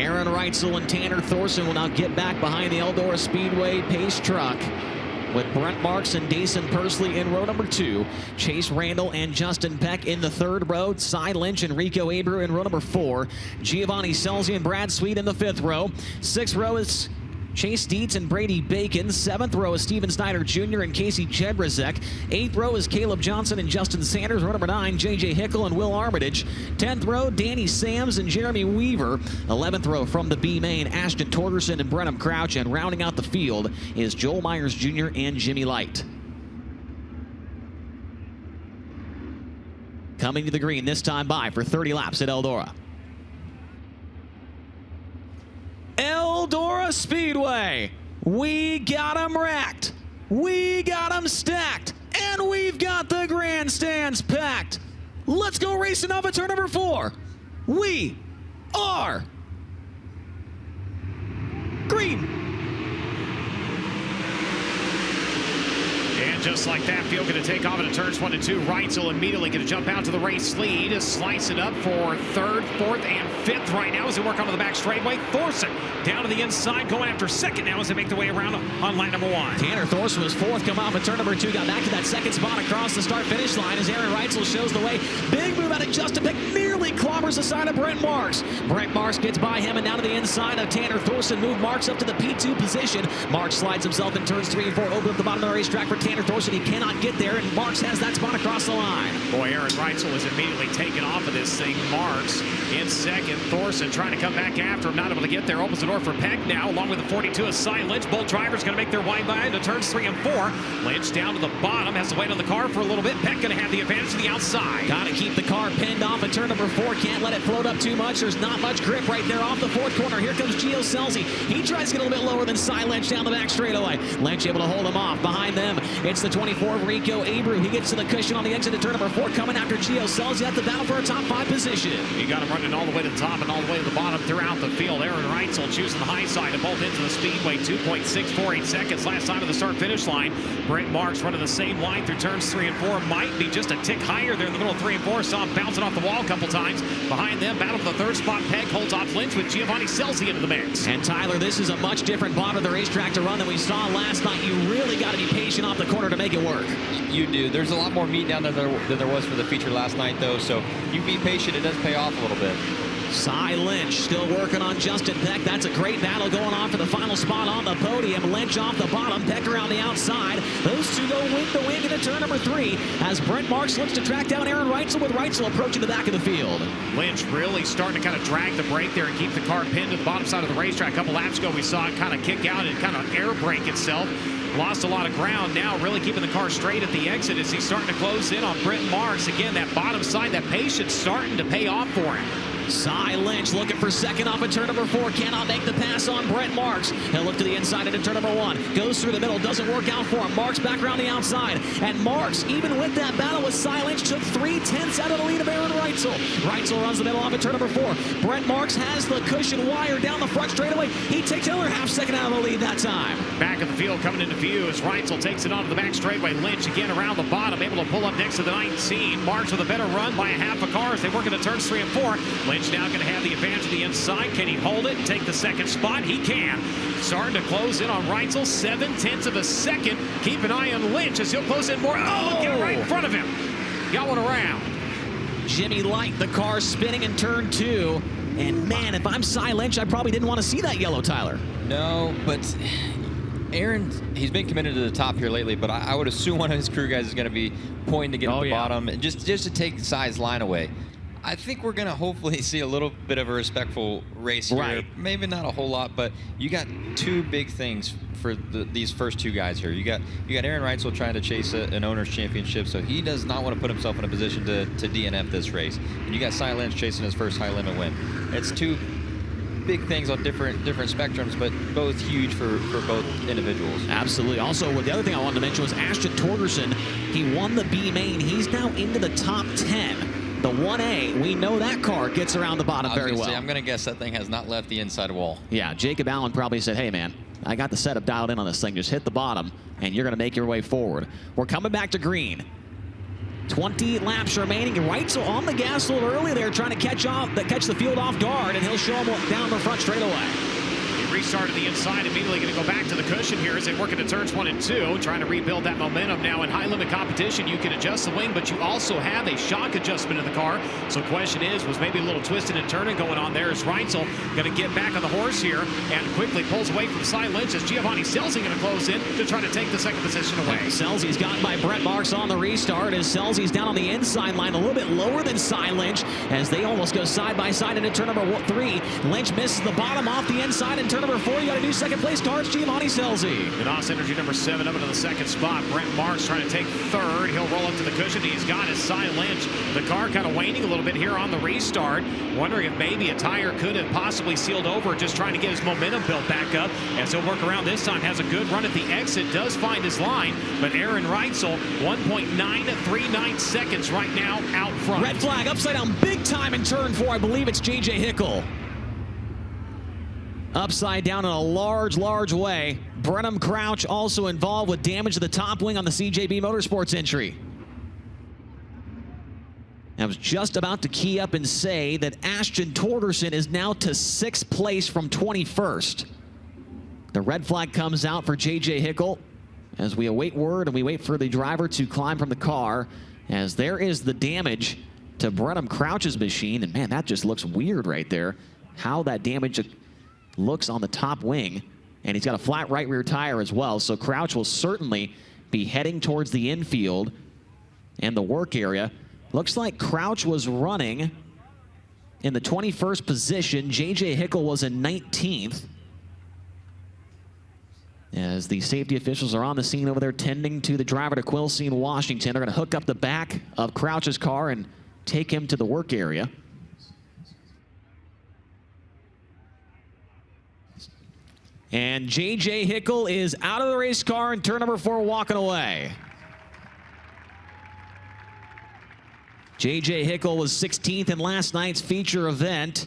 Aaron Reutzel and Tanner Thorson will now get back behind the Eldora Speedway pace truck, with Brent Marks and Daison Pursley in row number 2. Chase Randall and Justin Peck in the 3rd row. Lynch and Rico Abreu in row number 4. Scelzi and Brad Sweet in the 5th row. 6th row is Chase Dietz and Brady Bacon. 7th row is Steven Snyder Jr. and Casey Jedrzejek. 8th row is Caleb Johnson and Justin Sanders. Row number 9, J.J. Hickle and Will Armitage. 10th row, Danny Sams and Jeremy Weaver. 11th row from the B main, Ashton, Torgerson and Brenham Crouch. And rounding out the field is Joel Myers Jr. and Jimmy Light. Coming to the green this time by for 30 laps at Eldora. Eldora Speedway, we got them wrecked, we got them stacked, and we've got the grandstands packed. Let's go racing off at turn number 4. We are green. And just like that, field going to take off into turns 1 and 2. Reutzel immediately going to jump out to the race lead, slice it up for 3rd, 4th, and 5th right now as they work onto the back straightaway. Thorson down to the inside, going after 2nd now as they make their way around on lap number 1. Tanner Thorson was 4th, come off at turn number 2, got back to that 2nd spot across the start-finish line as Aaron Reutzel shows the way. Big move out of Justin Peck, nearly clobbers the side of Brent Marks. Brent Marks gets by him and down to the inside of Tanner Thorson. Move Marks up to the P2 position. Marks slides himself in turns 3 and 4, open up the bottom of the racetrack for Tanner Thorson. He cannot get there, and Marks has that spot across the line. Boy, Aaron Reutzel is immediately taken off of this thing. Marks in 2nd. Thorson trying to come back after him, not able to get there. Opens the door for Peck now, along with the 42 is Lynch. Both drivers going to make their way by into turns 3 and 4. Lynch down to the bottom, has to wait on the car for a little bit. Peck going to have the advantage to the outside. Got to keep the car pinned off at turn number 4. Can't let it float up too much. There's not much grip right there off the 4th corner. Here comes Scelzi. He tries to get a little bit lower than Lynch down the back straightaway. Lynch able to hold him off. Behind them, it's the 24 Rico Abreu. He gets to the cushion on the exit of turn number 4, coming after Scelzi at the battle for a top 5 position. He got him running all the way to the top and all the way to the bottom throughout the field. Aaron Reutzel choosing the high side of both ends of the speedway. 2.648 seconds last time of the start-finish line. Brent Marks running the same line through turns 3 and 4. Might be just a tick higher there in the middle of 3 and 4. Saw him bouncing off the wall a couple times. Behind them, battle for the 3rd spot. Peck holds off Lynch with Scelzi into the mix. And Tyler, this is a much different bottom of the racetrack to run than we saw last night. You really got to be patient off the corner to make it work. You do. There's a lot more meat down there than there was for the feature last night, though, so you be patient. It does pay off a little bit. Lynch still working on Justin Peck. That's a great battle going on for the final spot on the podium. Lynch off the bottom, Peck around the outside. Those two go wing to wing into turn number 3 as Brent Marks looks to track down Aaron Reutzel, with Reutzel approaching the back of the field. Lynch really starting to kind of drag the brake there and keep the car pinned to the bottom side of the racetrack. A couple laps ago, we saw it kind of kick out and kind of air brake itself. Lost a lot of ground. Now really keeping the car straight at the exit as he's starting to close in on Brent Marks. Again, that bottom side, that patience starting to pay off for him. Lynch looking for 2nd off at turn number 4. Cannot make the pass on Brent Marks. He'll look to the inside into turn number 1. Goes through the middle. Doesn't work out for him. Marks back around the outside. And Marks, even with that battle with Lynch, took 3/10 out of the lead of Aaron Reutzel. Reutzel runs the middle off at turn number 4. Brent Marks has the cushion wire down the front straightaway. He takes another half-second out of the lead that time. Back of the field coming into view as Reutzel takes it onto the back straightaway. Lynch again around the bottom, able to pull up next to the 19. Marks with a better run by a half a car as they work into turns 3 and 4. Lynch now going to have the advantage to the inside. Can he hold it and take the 2nd spot? He can. Starting to close in on Reutzel, 7/10 of a second. Keep an eye on Lynch as he'll close in more. Oh, get it right in front of him. Got one around. Jimmy Light, the car spinning in turn 2. And man, if I'm Lynch, I probably didn't want to see that yellow, Tyler. No, but Aaron, he's been committed to the top here lately, but I would assume one of his crew guys is going to be pointing to get to the bottom, just to take Cy's line away. I think we're going to hopefully see a little bit of a respectful race here. Right. Maybe not a whole lot, but you got 2 big things for these first 2 guys here. You got Aaron Reutzel trying to chase an owner's championship, so he does not want to put himself in a position to DNF this race. And you got Lynch chasing his first high limit win. It's 2 big things on different spectrums, but both huge for both individuals. Absolutely. Also, the other thing I wanted to mention was Ashton Torgerson. He won the B main. He's now into the top 10. The 1A, we know that car gets around the bottom very well. I'm going to guess that thing has not left the inside wall. Yeah, Jacob Allen probably said, hey, man, I got the setup dialed in on this thing. Just hit the bottom, and you're going to make your way forward. We're coming back to green. 20 laps remaining. Reutzel on the gas a little early there, trying to catch the field off guard, and he'll show him down the front straightaway. He restarted the inside, immediately going to go back to the cushion here as they work into turns 1 and 2, trying to rebuild that momentum. Now in high limit competition, you can adjust the wing, but you also have a shock adjustment in the car. So the question is, was maybe a little twisting and turning going on there? Is Reutzel going to get back on the horse here and quickly pulls away from Lynch? Is Scelzi going to close in to try to take the second position away? Scelzi's gotten by Brent Marks on the restart as Scelzi's down on the inside line, a little bit lower than Lynch as they almost go side by side into turn number 3. Lynch misses the bottom off the inside in turn number 4. You got a new second place car. It's Scelzi. Daison Energy number 7 up into the second spot. Brent Marks trying to take third. He'll roll up to the cushion. He's got his Lynch. The car kind of waning a little bit here on the restart. Wondering if maybe a tire could have possibly sealed over, just trying to get his momentum built back up as he'll work around this time. Has a good run at the exit. Does find his line, but Aaron Reutzel 1.939 seconds right now out front. Red flag upside down big time in turn 4. I believe it's Jedrzejek Hickle. Upside down in a large way. Brenham Crouch also involved with damage to the top wing on the CJB Motorsports entry. I was just about to key up and say that Ashton Torgerson is now to 6th place from 21st. The red flag comes out for Jedrzejek Hickle as we await word and we wait for the driver to climb from the car, as there is the damage to Brenham Crouch's machine. And man, that just looks weird right there, how that damage looks on the top wing. And he's got a flat right rear tire as well, so Crouch will certainly be heading towards the infield and the work area. Looks like Crouch was running in the 21st position. Jedrzejek Hickle was in 19th. As the safety officials are on the scene over there tending to the driver to Quilcene, Washington. They're going to hook up the back of Crouch's car and take him to the work area. And Jedrzejek Hickle is out of the race car in turn number 4, walking away. Jedrzejek Hickle was 16th in last night's feature event.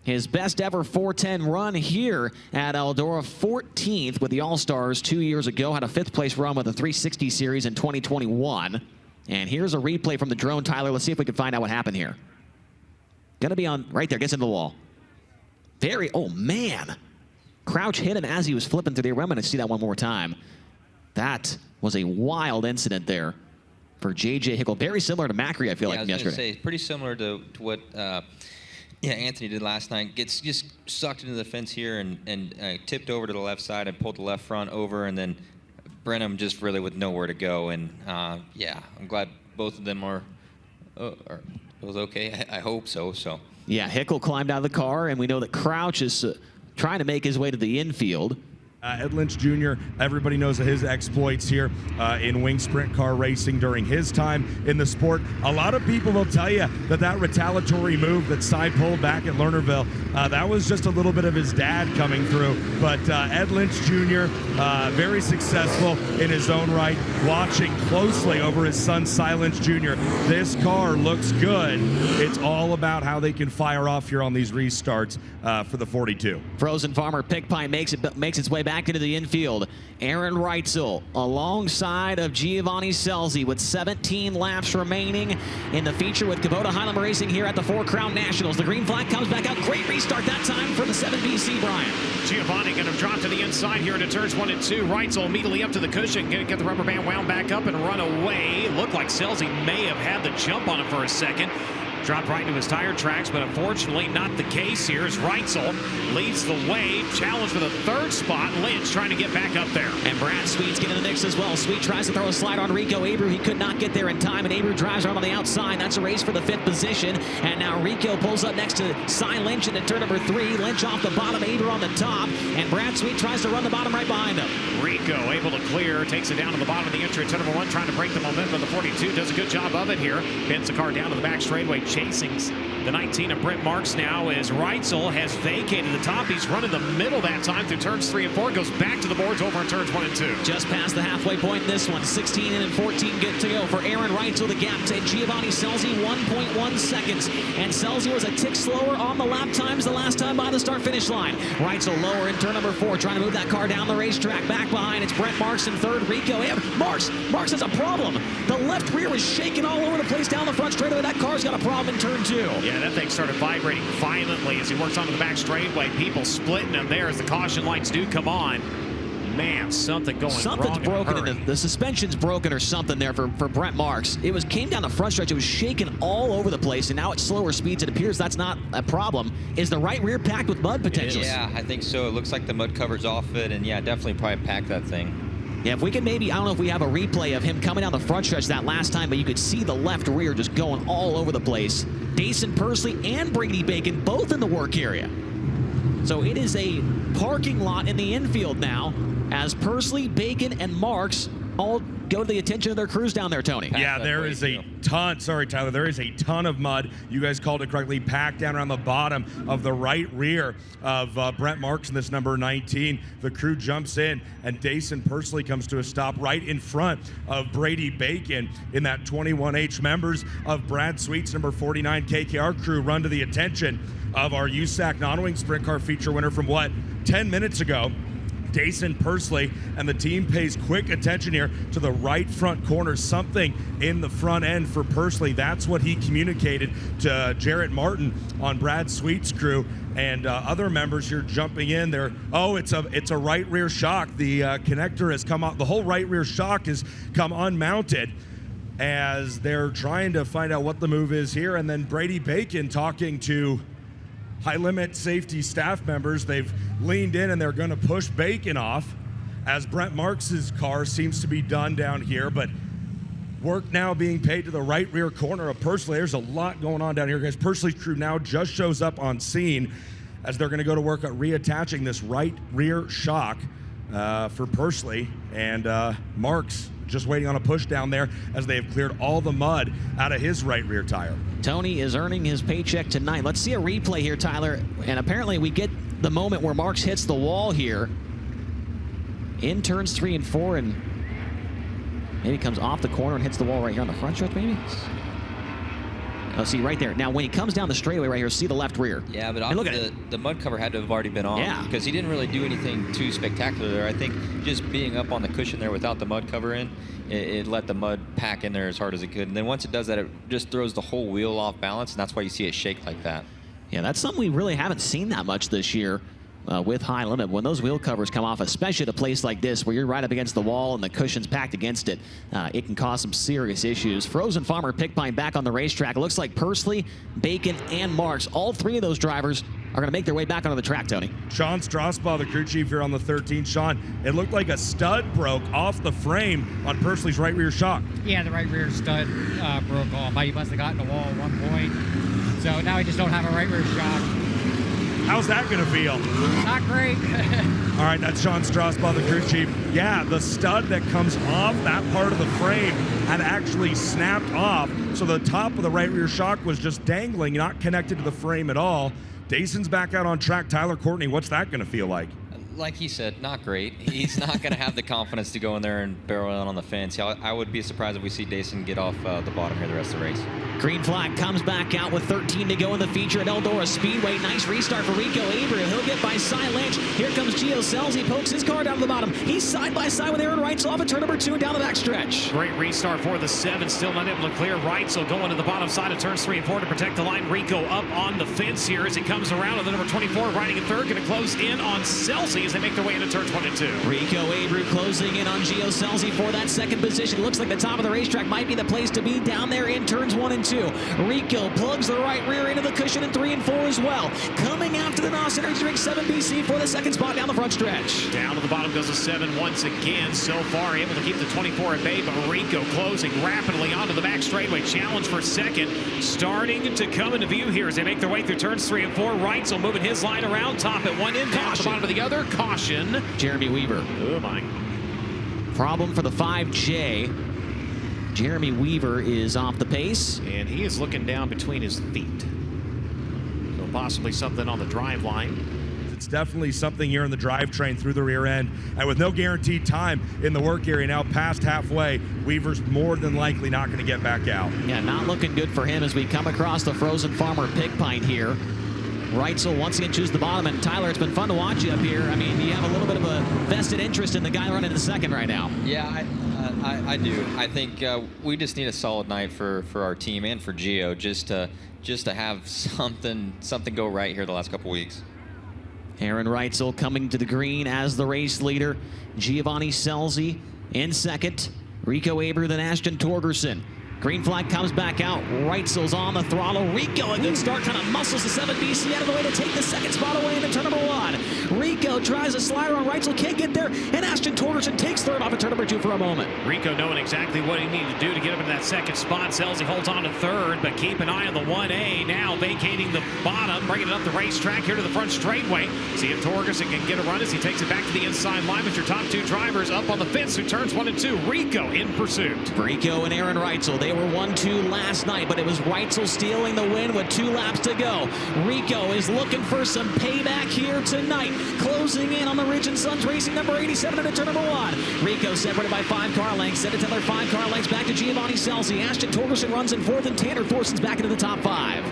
His best ever 410 run here at Eldora, 14th with the All-Stars 2 years ago. Had a 5th place run with the 360 series in 2021. And here's a replay from the drone, Tyler. Let's see if we can find out what happened here. Gonna be on right there, gets into the wall. Oh man. Crouch hit him as he was flipping through the air. I'm gonna see that one more time. That was a wild incident there for Jedrzejek Hickle. Very similar to Macri, I feel like, I was yesterday. Say, pretty similar to what Anthony did last night. Gets just sucked into the fence here and tipped over to the left side and pulled the left front over, and then Brenham just really with nowhere to go. And yeah, I'm glad both of them are both okay. I hope so. Yeah, Hickle climbed out of the car, and we know that Crouch is trying to make his way to the infield. Ed Lynch Jr., everybody knows of his exploits here in wing sprint car racing during his time in the sport. A lot of people will tell you that retaliatory move that Cy pulled back at Lernerville, that was just a little bit of his dad coming through. But Ed Lynch Jr., very successful in his own right, watching closely over his son Cy Lynch Jr. This car looks good. It's all about how they can fire off here on these restarts for the 42. Frozen Farmer Pick Pine makes its way back into the infield. Aaron Reutzel alongside of Scelzi with 17 laps remaining in the feature with Kubota Highland Racing here at the 4 Crown Nationals. The green flag comes back out. Great restart that time for the 7BC, Brian. Giovanni going to drop to the inside here into turns 1 and 2. Reutzel immediately up to the cushion. Going to get the rubber band wound back up and run away. Looked like Scelzi may have had the jump on him for a second. Dropped right into his tire tracks, but unfortunately not the case here as Reutzel leads the way. Challenge for the 3rd spot. Lynch trying to get back up there. And Brad Sweet's getting in the mix as well. Sweet tries to throw a slide on Rico Abreu. He could not get there in time, and Abreu drives around on the outside. That's a race for the 5th position. And now Rico pulls up next to Lynch into turn number 3. Lynch off the bottom, Abreu on the top. And Brad Sweet tries to run the bottom right behind him. Rico able to clear, takes it down to the bottom of the entry. Turn number 1 trying to break the momentum of the 42. Does a good job of it here. Bends the car down to the back straightaway, chasing the 19 of Brent Marks now as Reutzel has vacated the top. He's running the middle that time through turns 3 and 4. Goes back to the boards over in turns 1 and 2. Just past the halfway point in this one. 16 and 14 get to go for Aaron Reutzel. The gap to Giovanni Scelzi, 1.1 seconds. And Scelzi was a tick slower on the lap times the last time by the start-finish line. Reutzel lower in turn number 4, trying to move that car down the racetrack. Back behind, it's Brent Marks in third. Rico. Marks has a problem. The left rear is shaking all over the place down the front straightaway. That car's got a problem in turn 2. Yeah, that thing started vibrating violently as he works onto the back straightaway. People splitting him there as the caution lights do come on. Man, something's broken. The suspension's broken or something there for Brent Marks. It came down the front stretch. It was shaking all over the place, and now at slower speeds, it appears that's not a problem. Is the right rear packed with mud potentially? Yeah, I think so. It looks like the mud cover's off it, and yeah, definitely probably packed that thing. Yeah, if we could maybe, I don't know if we have a replay of him coming down the front stretch that last time, but you could see the left rear just going all over the place. Daison, Pursley, and Brady Bacon both in the work area. So it is a parking lot in the infield now as Pursley, Bacon, and Marks all go to the attention of their crews down there, Tony. Yeah, there is a ton, sorry Tyler, there is a ton of mud. You guys called it correctly, packed down around the bottom of the right rear of Brent Marks in this number 19. The crew jumps in, and Daison Pursley comes to a stop right in front of Brady Bacon in that 21H. Members of Brad Sweet's number 49 KKR crew run to the attention of our USAC non-wing sprint car feature winner from 10 minutes ago. Daison Pursley and the team pays quick attention here to the right front corner. Something in the front end for Pursley. That's what he communicated to Jarrett Martin on Brad Sweet's crew, and other members here jumping in there. Oh, it's a right rear shock. The connector has come out. The whole right rear shock has come unmounted as they're trying to find out what the move is here. And then Brady Bacon talking to high limit safety staff members. They've leaned in and they're going to push Bacon off as Brent Marks' car seems to be done down here, but work now being paid to the right rear corner of Pursley. There's a lot going on down here, guys. Pursley's crew now just shows up on scene as they're going to go to work at reattaching this right rear shock for Pursley, and Marks just waiting on a push down there as they have cleared all the mud out of his right rear tire. Tony is earning his paycheck tonight. Let's see a replay here, Tyler. And apparently we get the moment where Marks hits the wall here in turns 3 and 4, and maybe comes off the corner and hits the wall right here on the front stretch, maybe? Oh, see right there. Now, when he comes down the straightaway right here, see the left rear. Yeah, but look the mud cover had to have already been on. Yeah. Because he didn't really do anything too spectacular there. I think just being up on the cushion there without the mud cover in, it let the mud pack in there as hard as it could. And then once it does that, it just throws the whole wheel off balance, and that's why you see it shake like that. Yeah, that's something we really haven't seen that much this year with high limit. When those wheel covers come off, especially at a place like this where you're right up against the wall and the cushion's packed against it, it can cause some serious issues. Frozen Farmer Pickpine back on the racetrack. It looks like Pursley, Bacon, and Marks, all three of those drivers are going to make their way back onto the track, Tony. Sean Strasbaugh, the crew chief here on the 13. Sean, it looked like a stud broke off the frame on Pursley's right rear shock. Yeah, the right rear stud broke off. He must have gotten the wall at one point. So now he just don't have a right rear shock. How's that going to feel? Not great. All right, that's Sean Strasbaugh, the crew chief. Yeah, the stud that comes off that part of the frame had actually snapped off. So the top of the right rear shock was just dangling, not connected to the frame at all. Daison's back out on track. Tyler Courtney, what's that going to feel like? Like he said, not great. He's not going to have the confidence to go in there and barrel in on the fence. I would be surprised if we see Daison get off the bottom here the rest of the race. Green flag comes back out with 13 to go in the feature at Eldora Speedway. Nice restart for Rico Abreu. He'll get by Lynch. Here comes Scelzi. Pokes his car down to the bottom. He's side by side with Aaron Reutzel off at turn number 2 and down the backstretch. Great restart for the 7. Still not able to clear. Reutzel going to the bottom side of turns 3 and 4 to protect the line. Rico up on the fence here as he comes around. And the number 24 riding in third. Going to close in on Scelzi as they make their way into turns 1 and 2. Rico Abreu closing in on Scelzi for that second position. Looks like the top of the racetrack might be the place to be down there in turns 1 and 2. Rico plugs the right rear into the cushion in 3 and 4 as well. Coming after the NOS Energy Drink 7BC for the second spot down the front stretch. Down to the bottom goes the 7 once again. So far able to keep the 24 at bay, but Rico closing rapidly onto the back straightaway. Challenge for second starting to come into view here as they make their way through turns 3 and 4. Reutzel moving his line around, top at one end, down to the bottom of the other. Caution. Jeremy Weaver. Oh my. Problem for the 5J. Jeremy Weaver is off the pace. And he is looking down between his feet. possibly something on the drive line. It's definitely something here in the drivetrain through the rear end. And with no guaranteed time in the work area now past halfway, Weaver's more than likely not going to get back out. Yeah, not looking good for him as we come across the Frozen Farmer pig pint here. Reutzel once again chooses the bottom, and Tyler, it's been fun to watch you up here. I mean, you have a little bit of a vested interest in the guy running in second right now. Yeah, I do. I think we just need a solid night for our team and for Gio just to have something go right here the last couple weeks. Aaron Reutzel coming to the green as the race leader. Giovanni Scelzi in second. Rico Abreu, then Ashton Torgerson. Green flag comes back out. Reutzel's on the throttle. Rico, a good start, kind of muscles the 7BC out of the way to take the second spot away into turn number 1. Rico tries a slider on Reutzel, can't get there, and Ashton Torgerson takes third off of turn number 2 for a moment. Rico knowing exactly what he needed to do to get up into that second spot. Scelzi holds on to third, but keep an eye on the 1A. Now vacating the bottom, bringing it up the racetrack here to the front straightway. See if Torgerson can get a run as he takes it back to the inside line with your top 2 drivers up on the fence who turns 1 and 2. Rico in pursuit. Rico and Aaron Reutzel, they were 1-2 last night, but it was Reutzel stealing the win with 2 laps to go. Rico is looking for some payback here tonight, closing in on the Ridge & Sons Racing number 87 into turn number 1. Rico separated by 5 car lengths, sent it to their 5 car lengths back to Giovanni Scelzi. Ashton Torgerson runs in 4th, and Tanner Thorson's back into the top 5.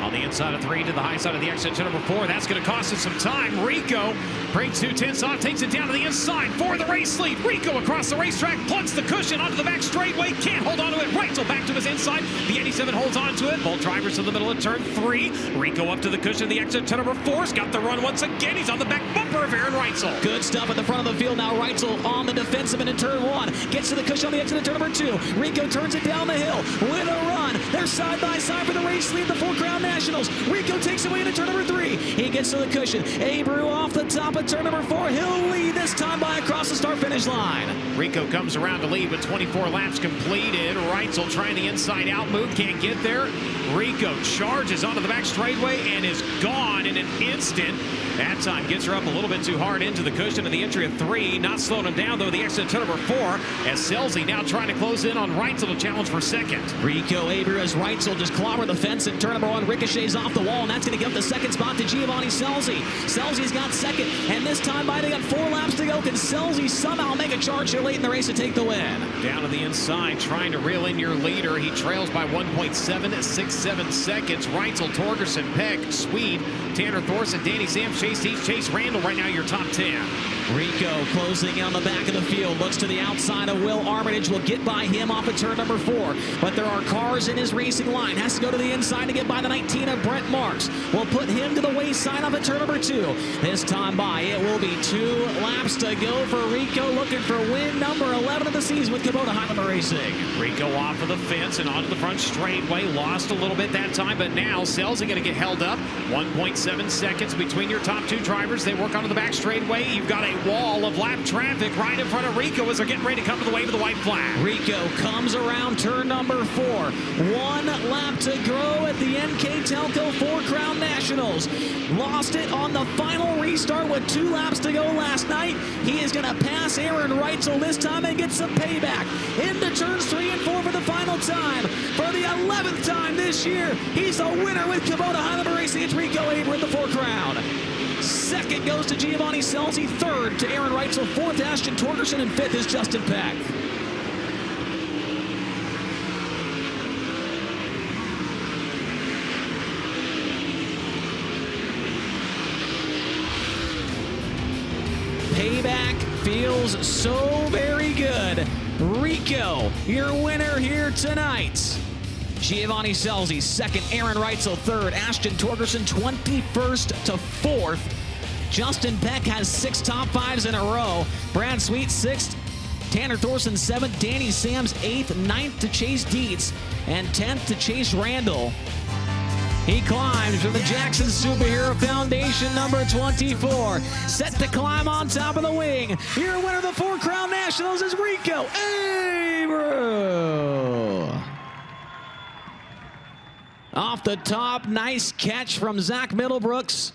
On the inside of 3 to the high side of the exit to number 4. That's going to cost us some time. Rico brings 2 tenths off, takes it down to the inside for the race lead. Rico across the racetrack, plugs the cushion onto the back straightway. Can't hold on to it. Reutzel back to his inside. The 87 holds on to it. Both drivers to the middle of turn 3. Rico up to the cushion, the exit to number 4. He's got the run once again. He's on the back bumper of Aaron Reutzel. Good stuff at the front of the field. Now Reutzel on the defensive into turn 1. Gets to the cushion on the exit of turn number 2. Rico turns it down the hill with a run. They're side by side for the race lead, the 4 Crown Nationals. Rico takes away into turn number 3. He gets to the cushion. Abreu off the top of turn number 4. He'll lead this time by across the start-finish line. Rico comes around to lead with 24 laps completed. Reutzel trying the inside-out move. Can't get there. Rico charges onto the back straightaway and is gone in an instant. That time gets her up a little bit too hard into the cushion of the entry of 3. Not slowing him down, though, the exit to number 4. As Scelzi now trying to close in on Reutzel to challenge for second. Rico Abreu as Reutzel just clobber the fence in turn number 1. Ricochets off the wall, and that's going to give the second spot to Giovanni Scelzi. Scelzi's got second, and this time by they got 4 laps to go. Can Scelzi somehow make a charge here late in the race to take the win? Down to the inside, trying to reel in your leader. He trails by 1.767 seconds. Reutzel, Torgerson, Peck, Swede, Tanner Thorson, Danny Sam, Chase Randall right now your top 10. Rico closing in on the back of the field, looks to the outside of Will Armitage, will get by him off of turn number 4, but there are cars in his racing line, has to go to the inside to get by the 19 of Brent Marks, will put him to the wayside off of turn number 2. This time by, it will be 2 laps to go for Rico, looking for win number 11 of the season with Kubota Highlander Racing. Rico off of the fence and onto the front straightway, lost a little bit that time, but now Scelzi going to get held up. 1.7 seconds between your top 2 drivers. They work onto the back straightway. You've got a wall of lap traffic right in front of Rico as they're getting ready to come to the wave of the white flag. Rico comes around turn number 4. 1 lap to go at the NK Telco 4 Crown Nationals. Lost it on the final restart with 2 laps to go last night. He is going to pass Aaron Reutzel this time and get some payback. Into turns 3 and 4 for the final time. For the 11th time this year, he's a winner with Kubota Highlander Racing. It's Rico Abreu in the 4 Crown. Second goes to Giovanni Scelzi. Third to Aaron Reutzel. 4th Ashton Torgerson. And 5th is Justin Peck. Payback feels so very good. Rico, your winner here tonight. Giovanni Scelzi, 2nd. Aaron Reutzel, 3rd. Ashton Torgerson, 21st to 4th. Justin Peck has 6 top 5s in a row. Brad Sweet, 6th. Tanner Thorson, 7th. Danny Sams, 8th. 9th to Chase Dietz. And 10th to Chase Randall. He climbs from the Jackson Superhero Foundation, number 24. Set to climb on top of the wing. Your winner of the 4 Crown Nationals is Rico Abreu. Off the top, nice catch from Zach Middlebrooks.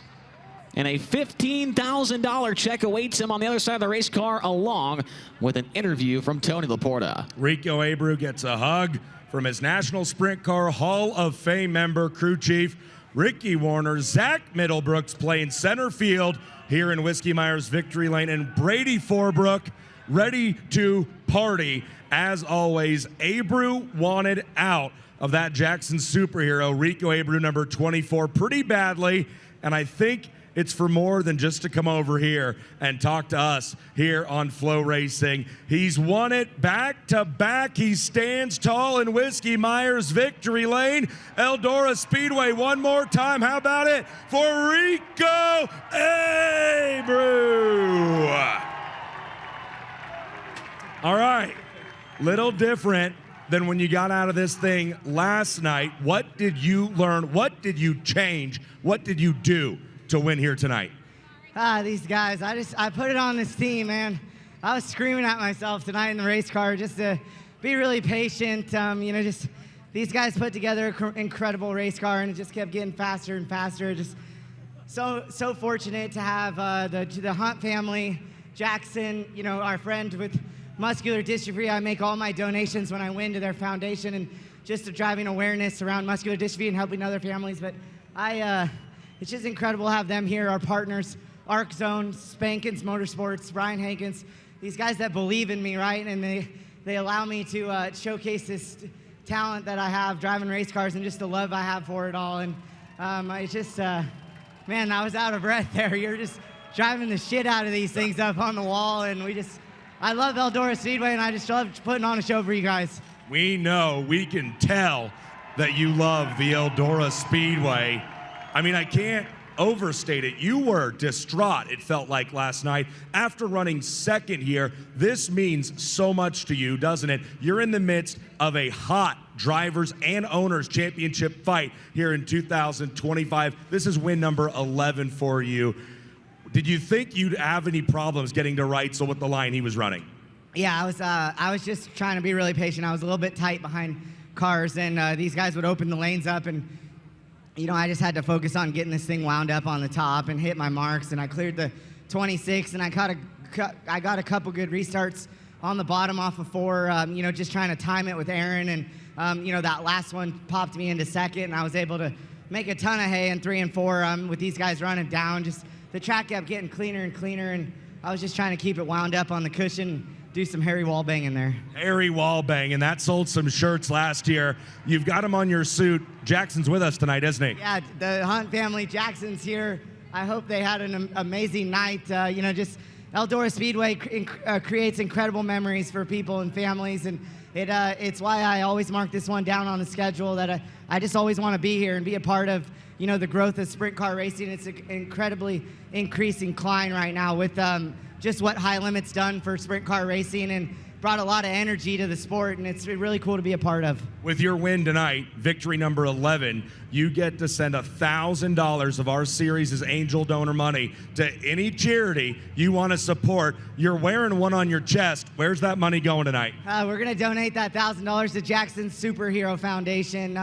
And a $15,000 check awaits him on the other side of the race car, along with an interview from Tony Laporta. Rico Abreu gets a hug from his National Sprint Car Hall of Fame member, crew chief Ricky Warner, Zach Middlebrooks playing center field here in Whiskey Myers Victory Lane, and Brady Forbrook ready to party. As always, Abreu wanted out of that Jackson superhero, Rico Abreu, number 24, pretty badly, and I think it's for more than just to come over here and talk to us here on FloRacing. He's won it back-to-back. He stands tall in Whiskey Myers Victory Lane. Eldora Speedway one more time. How about it for Rico Abreu? All right, little different than when you got out of this thing last night. What did you learn? What did you change? What did you do to win here tonight? These guys, I put it on this team, man. I was screaming at myself tonight in the race car just to be really patient. Just these guys put together an incredible race car, and it just kept getting faster and faster. Just so fortunate to have the Hunt family, Jackson, our friend with muscular dystrophy. I make all my donations when I win to their foundation, and just to driving awareness around muscular dystrophy and helping other families. But it's just incredible to have them here, our partners, Arc Zone, Spankins Motorsports, Brian Hankins, these guys that believe in me, right? And they allow me to showcase this talent that I have driving race cars and just the love I have for it all. And I just, man, I was out of breath there. You're just driving the shit out of these things up on the wall, and I love Eldora Speedway, and I just love putting on a show for you guys. We know, we can tell that you love the Eldora Speedway. I mean, I can't overstate it. You were distraught, it felt like, last night. After running second here, this means so much to you, doesn't it? You're in the midst of a hot drivers and owners championship fight here in 2025. This is win number 11 for you. Did you think you'd have any problems getting to Reutzel with the line he was running? Yeah, I was just trying to be really patient. I was a little bit tight behind cars, and these guys would open the lanes up, and I just had to focus on getting this thing wound up on the top and hit my marks, and I cleared the 26, and I got a couple good restarts on the bottom off of 4, just trying to time it with Aaron, and that last one popped me into second, and I was able to make a ton of hay in 3 and 4 with these guys running down. Just the track kept getting cleaner and cleaner, and I was just trying to keep it wound up on the cushion, do some Harry wall banging there. Harry wall bang, and that sold some shirts last year. You've got him on your suit. Jackson's with us tonight, isn't he? Yeah, the Hunt family, Jackson's here. I hope they had an amazing night. Just Eldora Speedway creates incredible memories for people and families, and it's why I always mark this one down on the schedule, that I just always want to be here and be a part of the growth of sprint car racing. It's an incredibly increasing climb right now with just what High Limit's done for sprint car racing, and brought a lot of energy to the sport, and it's really cool to be a part of. With your win tonight, victory number 11, you get to send $1,000 of our series' angel donor money to any charity you want to support. You're wearing one on your chest. Where's that money going tonight? We're going to donate that $1,000 to Jackson's Superhero Foundation.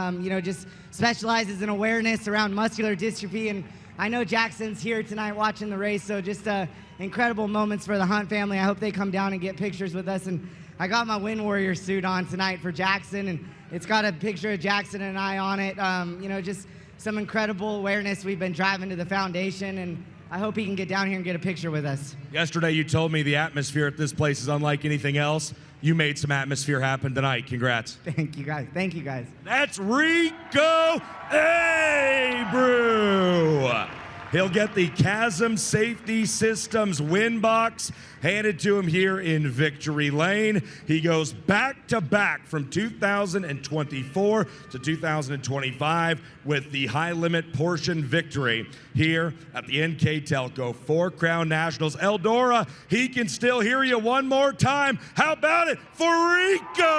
Just specializes in awareness around muscular dystrophy, and I know Jackson's here tonight watching the race, so just incredible moments for the Hunt family. I hope they come down and get pictures with us. And I got my Win Warrior suit on tonight for Jackson, and it's got a picture of Jackson and I on it. Just some incredible awareness we've been driving to the foundation, and I hope he can get down here and get a picture with us. Yesterday you told me the atmosphere at this place is unlike anything else. You made some atmosphere happen tonight. Congrats. Thank you, guys. Thank you, guys. That's Rico Abreu. He'll get the Chasm Safety Systems win box handed to him here in Victory Lane. He goes back-to-back from 2024 to 2025 with the high limit portion victory here at the NK Telco 4 Crown Nationals. Eldora, he can still hear you one more time. How about it for Rico?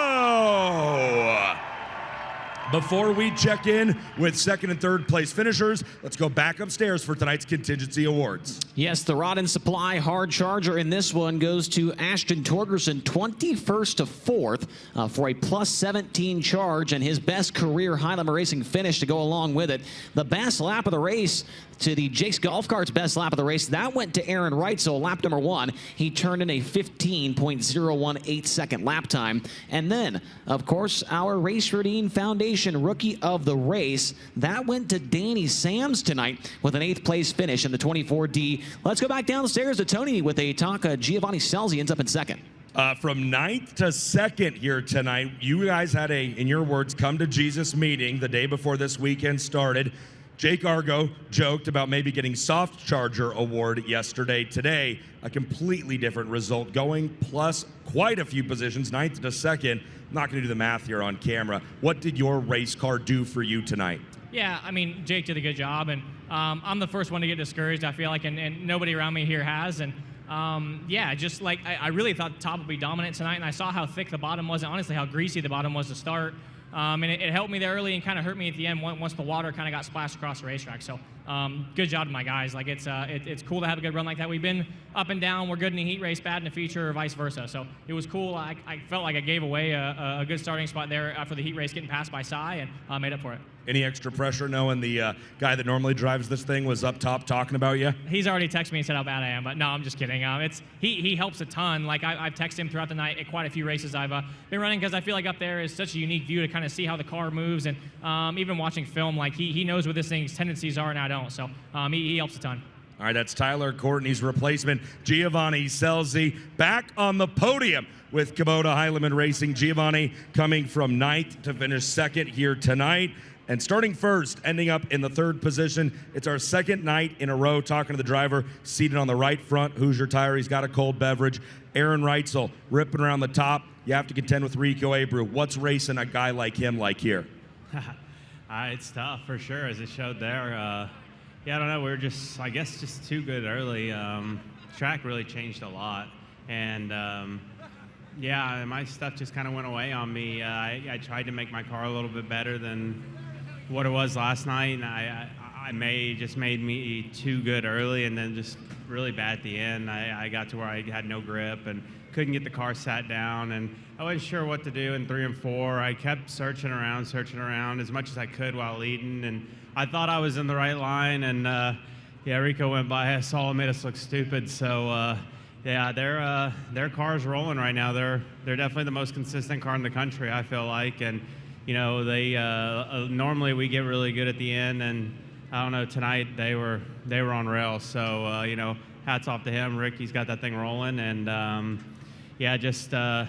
Before we check in with second and third place finishers, let's go back upstairs for tonight's contingency awards. Yes, the Rod and Supply hard charger in this one goes to Ashton Torgerson, 21st to 4th for a plus 17 charge and his best career high limit racing finish to go along with it. The best lap of the race to the Jake's Golf Cart's best lap of the race, that went to Aaron Reutzel, lap number 1. He turned in a 15.018 second lap time. And then, of course, our Race Routine Foundation Combination Rookie of the Race. That went to Danny Sams tonight with an 8th place finish in the 24D. Let's go back downstairs to Tony with a talk. Giovanni Scelzi ends up in 2nd. From 9th to 2nd here tonight, you guys had a, in your words, come to Jesus meeting the day before this weekend started. Jake Argo joked about maybe getting Soft Charger Award yesterday. Today, a completely different result, going plus quite a few positions, 9th to 2nd. I'm not going to do the math here on camera. What did your race car do for you tonight? Yeah, I mean, Jake did a good job, and I'm the first one to get discouraged, I feel like, and nobody around me here has. And yeah, just like I really thought the top would be dominant tonight, and I saw how thick the bottom was, and honestly how greasy the bottom was to start. And it helped me there early and kind of hurt me at the end once the water kind of got splashed across the racetrack. So good job to my guys. Like it's cool to have a good run like that. We've been up and down. We're good in the heat race, bad in the feature, or vice versa. So it was cool. I felt like I gave away a good starting spot there for the heat race, getting passed by Cy, and made up for it. Any extra pressure knowing the guy that normally drives this thing was up top talking about you? He's already texted me and said how bad I am, but no, I'm just kidding. He helps a ton. Like I've texted him throughout the night at quite a few races I've been running, because I feel like up there is such a unique view to kind of see how the car moves, and even watching film, like he knows what this thing's tendencies are and I don't. So he helps a ton. All right, that's Tyler Courtney's replacement, Giovanni Scelzi, back on the podium with Kubota Heilemann Racing. Giovanni coming from 9th to finish 2nd here tonight. And starting first, ending up in the 3rd position. It's our 2nd night in a row talking to the driver seated on the right front. Hoosier Tire, he's got a cold beverage. Aaron Reutzel ripping around the top. You have to contend with Rico Abreu. What's racing a guy like him like here? It's tough for sure, as it showed there. Yeah, I don't know. We were just, I guess, just too good early. Track really changed a lot. And yeah, my stuff just kind of went away on me. I tried to make my car a little bit better than what it was last night, and I just made me too good early, and then just really bad at the end. I got to where I had no grip and couldn't get the car sat down, and I wasn't sure what to do in 3 and 4. I kept searching around as much as I could while leading, and I thought I was in the right line, and yeah, Rico went by. I saw him, made us look stupid. So yeah, their car's rolling right now. They're definitely the most consistent car in the country, I feel like, and you know, they normally we get really good at the end, and I don't know, tonight they were on rails. So you know, hats off to him. Ricky's got that thing rolling, and yeah, just like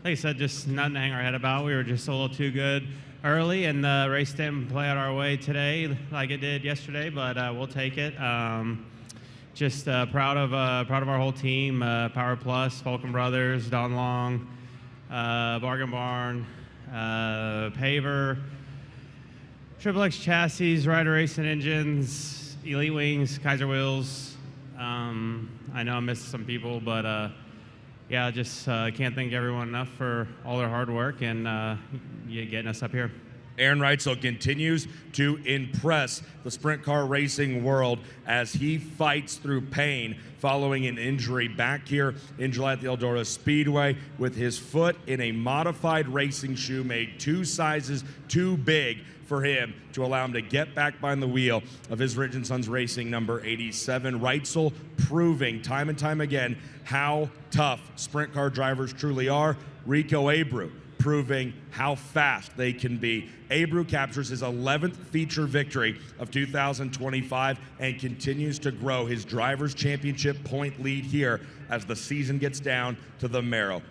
I said, just nothing to hang our head about. We were just a little too good early, and the race didn't play out our way today like it did yesterday, but we'll take it. Just proud of our whole team, Power Plus, Fulcrum Brothers, Don Long, Bargain Barn, Paver, Triple X Chassis, Ryder Racing Engines, Elite Wings, Kaiser Wheels. I know I missed some people, but yeah, just can't thank everyone enough for all their hard work and getting us up here. Aaron Reutzel continues to impress the sprint car racing world as he fights through pain following an injury back here in July at the Eldora Speedway with his foot in a modified racing shoe made 2 sizes too big for him to allow him to get back behind the wheel of his Ridge & Sons Racing number 87. Reutzel proving time and time again how tough sprint car drivers truly are. Rico Abreu proving how fast they can be. Abreu captures his 11th feature victory of 2025 and continues to grow his Drivers' Championship point lead here as the season gets down to the marrow.